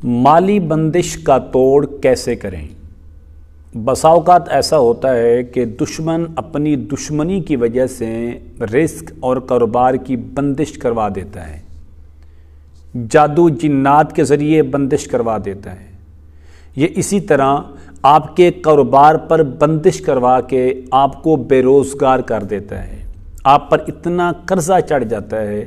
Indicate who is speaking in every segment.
Speaker 1: माली बंदिश का तोड़ कैसे करें। बसा औक़ात ऐसा होता है कि दुश्मन अपनी दुश्मनी की वजह से रिस्क और कारोबार की बंदिश करवा देता है, जादू जिन्नात के ज़रिए बंदिश करवा देता है। ये इसी तरह आपके कारोबार पर बंदिश करवा के आपको बेरोज़गार कर देता है। आप पर इतना कर्जा चढ़ जाता है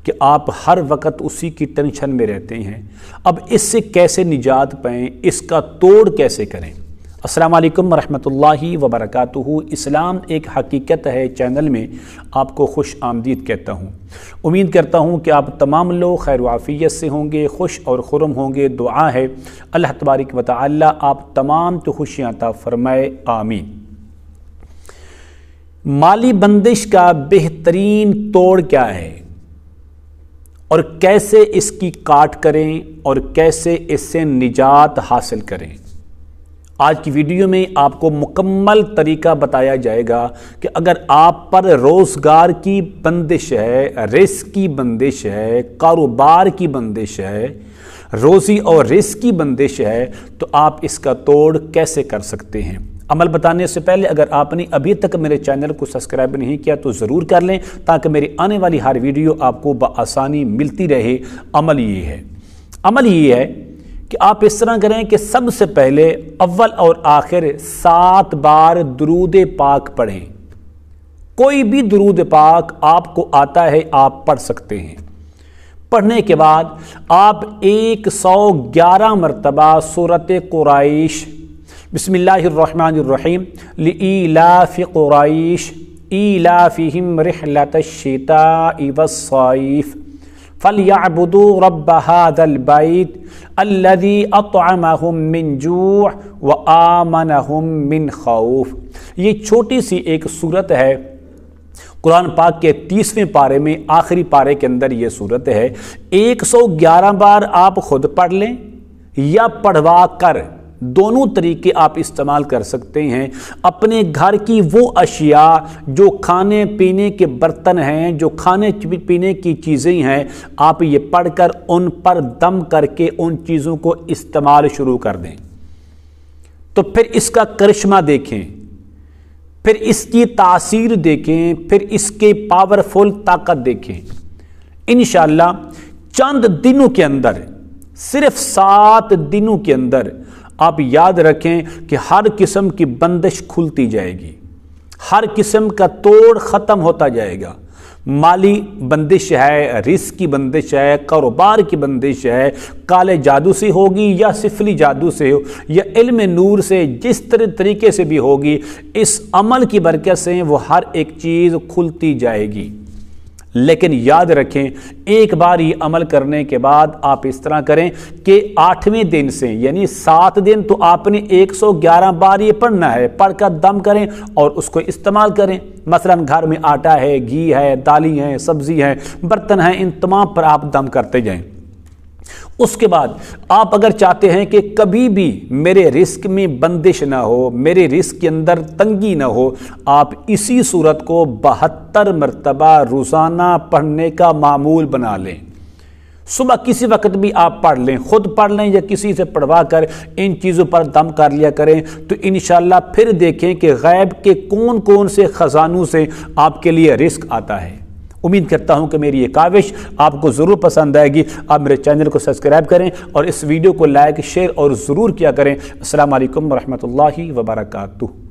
Speaker 1: कि आप हर वक्त उसी की टेंशन में रहते हैं। अब इससे कैसे निजात पाएँ, इसका तोड़ कैसे करें। अस्सलाम वालेकुम वरहमतुल्लाहि वबरकातुहू। इस्लाम एक हकीकत है चैनल में आपको खुश आमदीद कहता हूँ। उम्मीद करता हूँ कि आप तमाम लोग खैर वाफ़ियत से होंगे, खुश और खुरम होंगे। दुआ है अल्लाह तबारक व तआला आप तमाम तो खुशियाँ अता फरमाए, आमीन। माली बंदिश का बेहतरीन तोड़ क्या है और कैसे इसकी काट करें और कैसे इससे निजात हासिल करें। आज की वीडियो में आपको मुकम्मल तरीका बताया जाएगा कि अगर आप पर रोज़गार की बंदिश है, रिस्क की बंदिश है, कारोबार की बंदिश है, रोज़ी और रिस्क की बंदिश है, तो आप इसका तोड़ कैसे कर सकते हैं। अमल बताने से पहले अगर आपने अभी तक मेरे चैनल को सब्सक्राइब नहीं किया तो ज़रूर कर लें ताकि मेरी आने वाली हर वीडियो आपको बआसानी मिलती रहे। अमल ये है कि आप इस तरह करें कि सबसे पहले अव्वल और आखिर 7 बार दुरूद पाक पढ़ें। कोई भी दुरूद पाक आपको आता है आप पढ़ सकते हैं। पढ़ने के बाद आप 111 मरतबा सूरत कुरैश बिस्मिल्लाहिर्रहमानिर्रहीम लिईलाफि कुरैश ईलाफिहिम रिहलतश्शिताइ वस्सैफ फलयअबुदू रब्ब हाज़ल बैत अल्लज़ी अतअमहुम मिन जूअ व आमनहुम मिन खौफ। ये छोटी सी एक सूरत है, कुरान पाक के 30वें पारे में आखिरी पारे के अंदर ये सूरत है। 111 बार आप खुद पढ़ लें या पढ़वा कर, दोनों तरीके आप इस्तेमाल कर सकते हैं। अपने घर की वो अशिया जो खाने पीने के बर्तन हैं, जो खाने पीने की चीज़ें हैं, आप ये पढ़कर उन पर दम करके उन चीज़ों को इस्तेमाल शुरू कर दें। तो फिर इसका करिश्मा देखें, फिर इसकी तासीर देखें, फिर इसके पावरफुल ताकत देखें। इंशाअल्लाह चंद दिनों के अंदर, सिर्फ 7 दिनों के अंदर आप याद रखें कि हर किस्म की बंदिश खुलती जाएगी, हर किस्म का तोड़ ख़त्म होता जाएगा। माली बंदिश है, रिस्क की बंदिश है, कारोबार की बंदिश है, काले जादू से होगी या सिफली जादू से हो या इल्म नूर से, जिस तरीके से भी होगी, इस अमल की बरकत से वो हर एक चीज़ खुलती जाएगी। लेकिन याद रखें, एक बार ये अमल करने के बाद आप इस तरह करें कि 8वें दिन से, यानी 7 दिन तो आपने 111 बार ये पढ़ना है, पढ़कर दम करें और उसको इस्तेमाल करें। मसलन घर में आटा है, घी है, दालें हैं, सब्जी है, बर्तन हैं, इन तमाम पर आप दम करते जाएं। उसके बाद आप अगर चाहते हैं कि कभी भी मेरे रिस्क में बंदिश ना हो, मेरे रिस्क के अंदर तंगी ना हो, आप इसी सूरत को 72 मरतबा रोज़ाना पढ़ने का मामूल बना लें। सुबह किसी वक्त भी आप पढ़ लें, खुद पढ़ लें या किसी से पढ़वा कर इन चीज़ों पर दम कर लिया करें। तो इंशाअल्लाह फिर देखें कि गैब के कौन कौन से ख़जानों से आपके लिए रिस्क आता है। उम्मीद करता हूं कि मेरी ये काविश आपको ज़रूर पसंद आएगी। आप मेरे चैनल को सब्सक्राइब करें और इस वीडियो को लाइक, शेयर और ज़रूर किया करें। अस्सलाम वालेकुम वरहमतुल्लाहि वबरकातुहू।